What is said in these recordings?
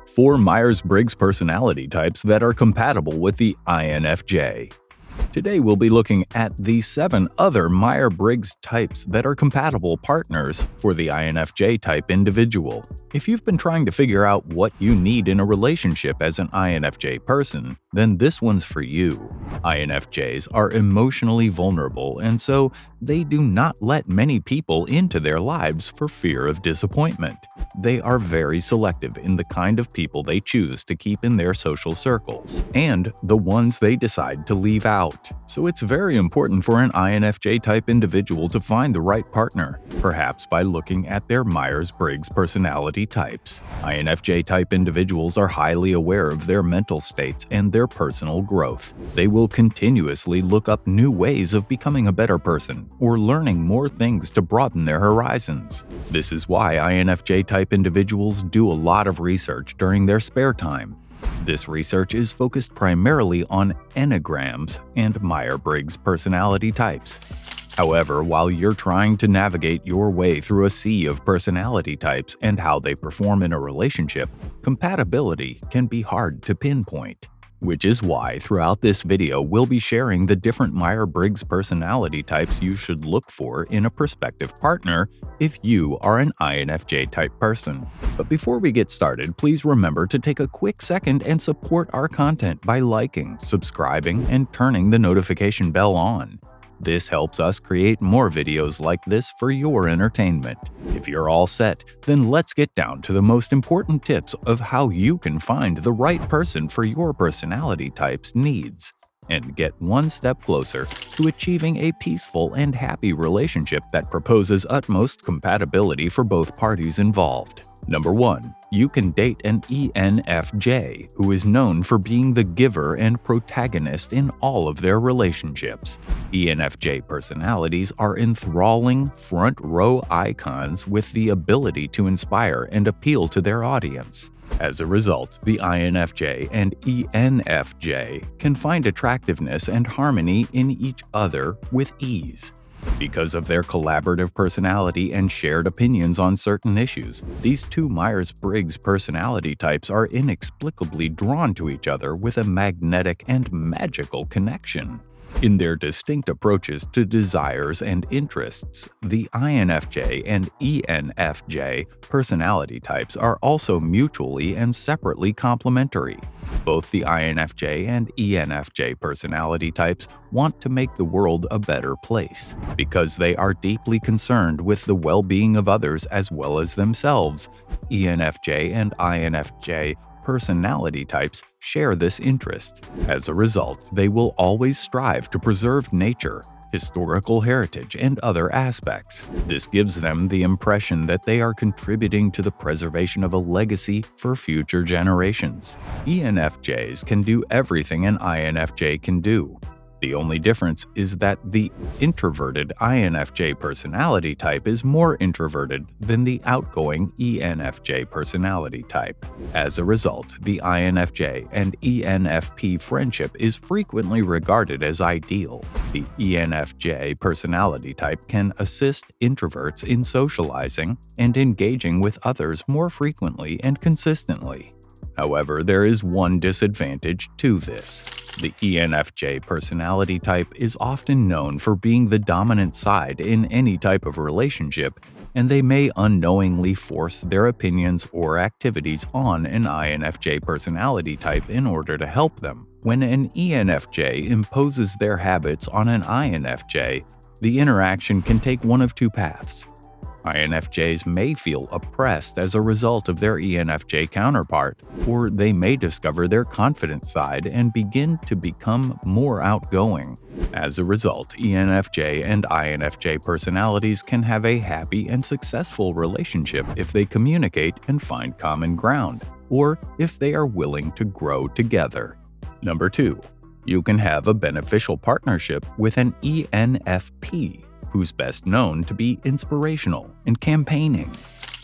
4 Myers-Briggs personality types that are compatible with the INFJ. Today we'll be looking at the 7 other Myers-Briggs types that are compatible partners for the INFJ type individual. If you've been trying to figure out what you need in a relationship as an INFJ person, then this one's for you. INFJs are emotionally vulnerable, and so they do not let many people into their lives for fear of disappointment. They are very selective in the kind of people they choose to keep in their social circles, and the ones they decide to leave out. So it's very important for an INFJ type individual to find the right partner, perhaps by looking at their Myers-Briggs personality types. INFJ type individuals are highly aware of their mental states and their personal growth. They will continuously look up new ways of becoming a better person or learning more things to broaden their horizons. This is why INFJ type individuals do a lot of research during their spare time. This research is focused primarily on enneagrams and Myers-Briggs personality types. However, while you're trying to navigate your way through a sea of personality types and how they perform in a relationship, compatibility can be hard to pinpoint. Which is why throughout this video we'll be sharing the different Myers-Briggs personality types you should look for in a prospective partner if you are an INFJ type person. But before we get started, please remember to take a quick second and support our content by liking, subscribing, and turning the notification bell on. This helps us create more videos like this for your entertainment. If you're all set, then let's get down to the most important tips of how you can find the right person for your personality type's needs, and get one step closer to achieving a peaceful and happy relationship that proposes utmost compatibility for both parties involved. Number 1. You can date an ENFJ who is known for being the giver and protagonist in all of their relationships. ENFJ personalities are enthralling front-row icons with the ability to inspire and appeal to their audience. As a result, the INFJ and ENFJ can find attractiveness and harmony in each other with ease. Because of their collaborative personality and shared opinions on certain issues, these 2 Myers-Briggs personality types are inexplicably drawn to each other with a magnetic and magical connection. In their distinct approaches to desires and interests, the INFJ and ENFJ personality types are also mutually and separately complementary. Both the INFJ and ENFJ personality types want to make the world a better place. Because they are deeply concerned with the well-being of others as well as themselves, ENFJ and INFJ personality types share this interest. As a result, they will always strive to preserve nature, historical heritage, and other aspects. This gives them the impression that they are contributing to the preservation of a legacy for future generations. ENFJs can do everything an INFJ can do. The only difference is that the introverted INFJ personality type is more introverted than the outgoing ENFJ personality type. As a result, the INFJ and ENFP friendship is frequently regarded as ideal. The ENFJ personality type can assist introverts in socializing and engaging with others more frequently and consistently. However, there is one disadvantage to this. The ENFJ personality type is often known for being the dominant side in any type of relationship, and they may unknowingly force their opinions or activities on an INFJ personality type in order to help them. When an ENFJ imposes their habits on an INFJ, the interaction can take one of 2 paths. INFJs may feel oppressed as a result of their ENFJ counterpart, or they may discover their confident side and begin to become more outgoing. As a result, ENFJ and INFJ personalities can have a happy and successful relationship if they communicate and find common ground, or if they are willing to grow together. Number 2. You can have a beneficial partnership with an ENFP, who's best known to be inspirational and campaigning.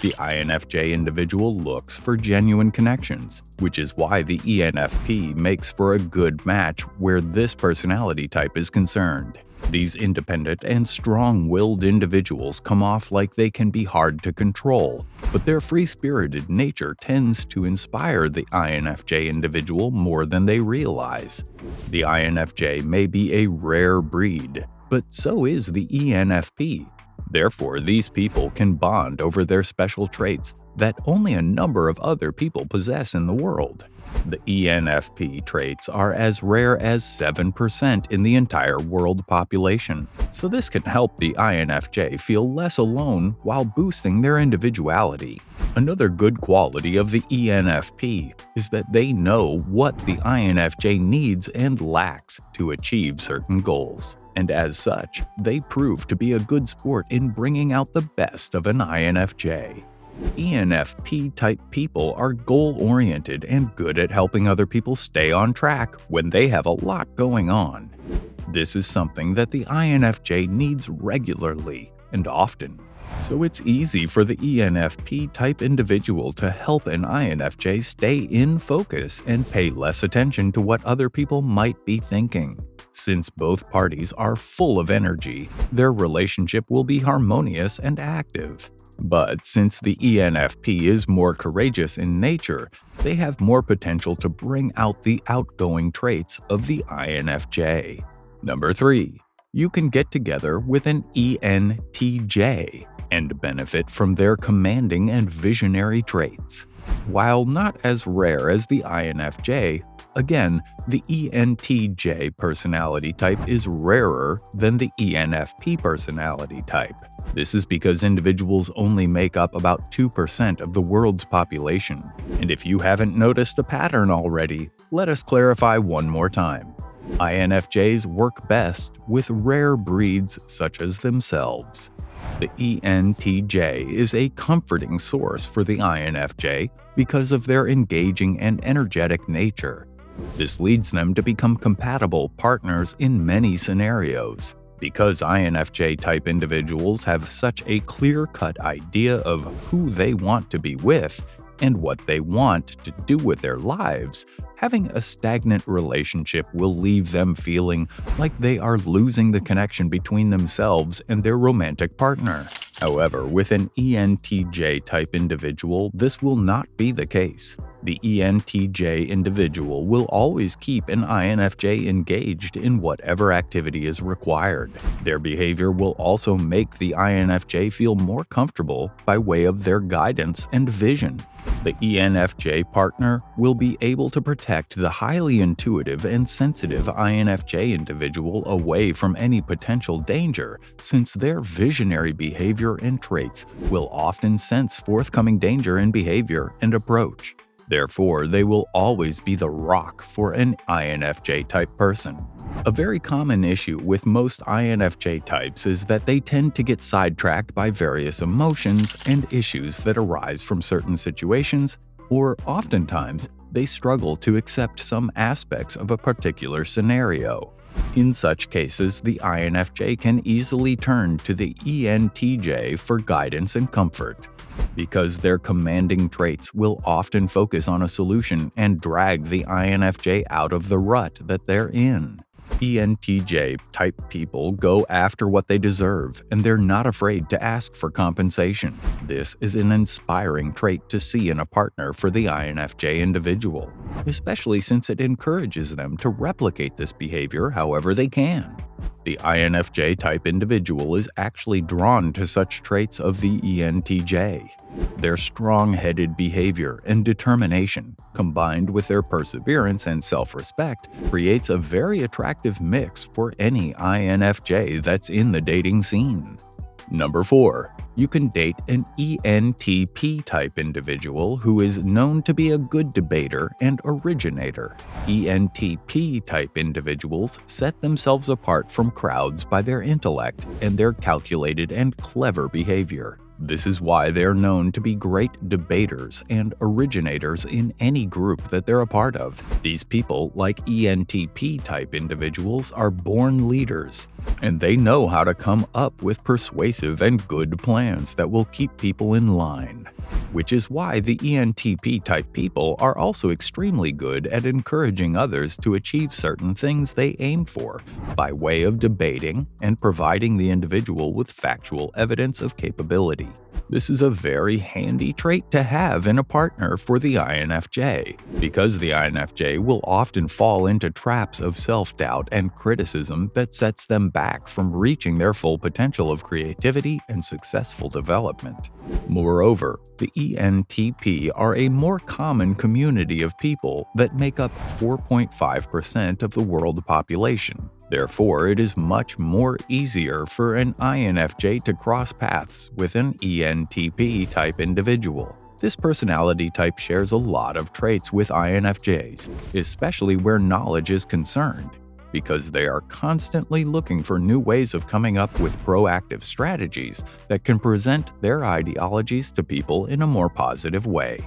The INFJ individual looks for genuine connections, which is why the ENFP makes for a good match where this personality type is concerned. These independent and strong-willed individuals come off like they can be hard to control, but their free-spirited nature tends to inspire the INFJ individual more than they realize. The INFJ may be a rare breed, but so is the ENFP. Therefore, these people can bond over their special traits that only a number of other people possess in the world. The ENFP traits are as rare as 7% in the entire world population, so this can help the INFJ feel less alone while boosting their individuality. Another good quality of the ENFP is that they know what the INFJ needs and lacks to achieve certain goals. And as such, they prove to be a good sport in bringing out the best of an INFJ. ENFP-type people are goal-oriented and good at helping other people stay on track when they have a lot going on. This is something that the INFJ needs regularly and often. So it's easy for the ENFP-type individual to help an INFJ stay in focus and pay less attention to what other people might be thinking. Since both parties are full of energy, their relationship will be harmonious and active. But since the ENFP is more courageous in nature, they have more potential to bring out the outgoing traits of the INFJ. Number 3. You can get together with an ENTJ and benefit from their commanding and visionary traits. While not as rare as the INFJ, again, the ENTJ personality type is rarer than the ENFP personality type. This is because individuals only make up about 2% of the world's population. And if you haven't noticed a pattern already, let us clarify one more time. INFJs work best with rare breeds such as themselves. The ENTJ is a comforting source for the INFJ because of their engaging and energetic nature. This leads them to become compatible partners in many scenarios. Because INFJ-type individuals have such a clear-cut idea of who they want to be with and what they want to do with their lives, having a stagnant relationship will leave them feeling like they are losing the connection between themselves and their romantic partner. However, with an ENTJ-type individual, this will not be the case. The ENTJ individual will always keep an INFJ engaged in whatever activity is required. Their behavior will also make the INFJ feel more comfortable by way of their guidance and vision. The ENFJ partner will be able to protect the highly intuitive and sensitive INFJ individual away from any potential danger, since their visionary behavior and traits will often sense forthcoming danger in behavior and approach. Therefore, they will always be the rock for an INFJ-type person. A very common issue with most INFJ types is that they tend to get sidetracked by various emotions and issues that arise from certain situations, or oftentimes, they struggle to accept some aspects of a particular scenario. In such cases, the INFJ can easily turn to the ENTJ for guidance and comfort. Because their commanding traits will often focus on a solution and drag the INFJ out of the rut that they're in. ENTJ-type people go after what they deserve, and they're not afraid to ask for compensation. This is an inspiring trait to see in a partner for the INFJ individual, especially since it encourages them to replicate this behavior however they can. The INFJ-type individual is actually drawn to such traits of the ENTJ. Their strong-headed behavior and determination, combined with their perseverance and self-respect, creates a very attractive mix for any INFJ that's in the dating scene. Number 4. You can date an ENTP-type individual who is known to be a good debater and originator. ENTP-type individuals set themselves apart from crowds by their intellect and their calculated and clever behavior. This is why they're known to be great debaters and originators in any group that they're a part of. These people, like ENTP-type individuals, are born leaders, and they know how to come up with persuasive and good plans that will keep people in line. Which is why the ENTP-type people are also extremely good at encouraging others to achieve certain things they aim for by way of debating and providing the individual with factual evidence of capability. This is a very handy trait to have in a partner for the INFJ, because the INFJ will often fall into traps of self-doubt and criticism that sets them back from reaching their full potential of creativity and successful development. Moreover, the ENTP are a more common community of people that make up 4.5% of the world population. Therefore, it is much more easier for an INFJ to cross paths with an ENTP-type individual. This personality type shares a lot of traits with INFJs, especially where knowledge is concerned, because they are constantly looking for new ways of coming up with proactive strategies that can present their ideologies to people in a more positive way.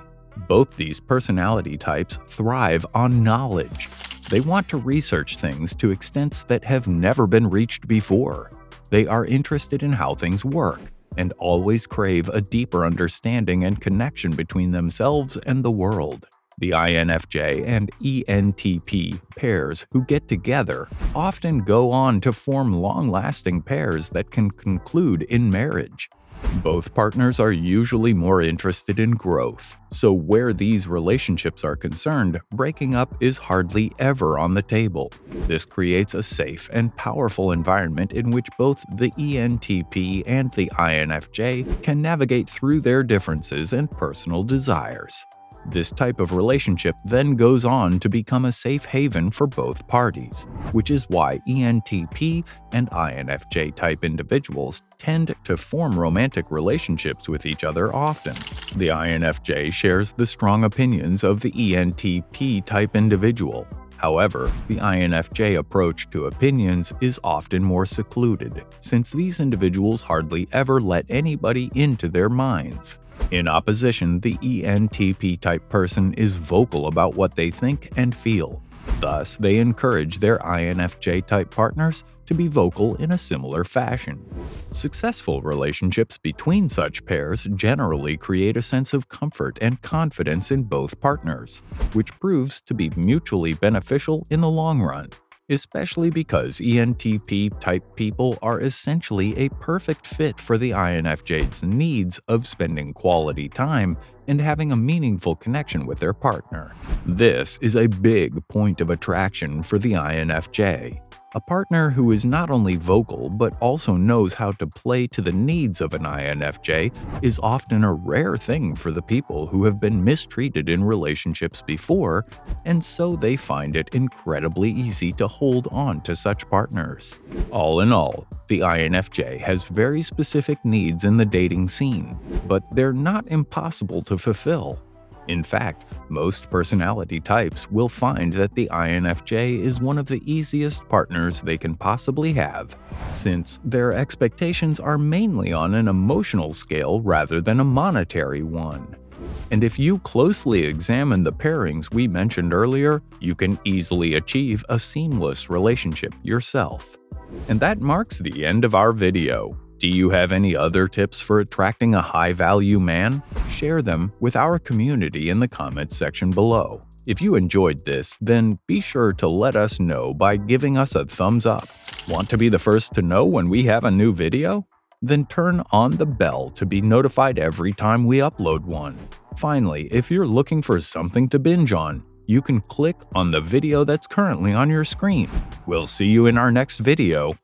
Both these personality types thrive on knowledge. They want to research things to extents that have never been reached before. They are interested in how things work and always crave a deeper understanding and connection between themselves and the world. The INFJ and ENTP pairs who get together often go on to form long-lasting pairs that can conclude in marriage. Both partners are usually more interested in growth, so where these relationships are concerned, breaking up is hardly ever on the table. This creates a safe and powerful environment in which both the ENTP and the INFJ can navigate through their differences and personal desires. This type of relationship then goes on to become a safe haven for both parties, which is why ENTP and INFJ-type individuals tend to form romantic relationships with each other often. The INFJ shares the strong opinions of the ENTP-type individual. However, the INFJ approach to opinions is often more secluded, since these individuals hardly ever let anybody into their minds. In opposition, the ENTP-type person is vocal about what they think and feel. Thus, they encourage their INFJ-type partners to be vocal in a similar fashion. Successful relationships between such pairs generally create a sense of comfort and confidence in both partners, which proves to be mutually beneficial in the long run. Especially because ENTP-type people are essentially a perfect fit for the INFJ's needs of spending quality time and having a meaningful connection with their partner. This is a big point of attraction for the INFJ. A partner who is not only vocal but also knows how to play to the needs of an INFJ is often a rare thing for the people who have been mistreated in relationships before, and so they find it incredibly easy to hold on to such partners. All in all, the INFJ has very specific needs in the dating scene, but they're not impossible to fulfill. In fact, most personality types will find that the INFJ is one of the easiest partners they can possibly have, since their expectations are mainly on an emotional scale rather than a monetary one. And if you closely examine the pairings we mentioned earlier, you can easily achieve a seamless relationship yourself. And that marks the end of our video. Do you have any other tips for attracting a high-value man? Share them with our community in the comments section below. If you enjoyed this, then be sure to let us know by giving us a thumbs up. Want to be the first to know when we have a new video? Then turn on the bell to be notified every time we upload one. Finally, if you're looking for something to binge on, you can click on the video that's currently on your screen. We'll see you in our next video.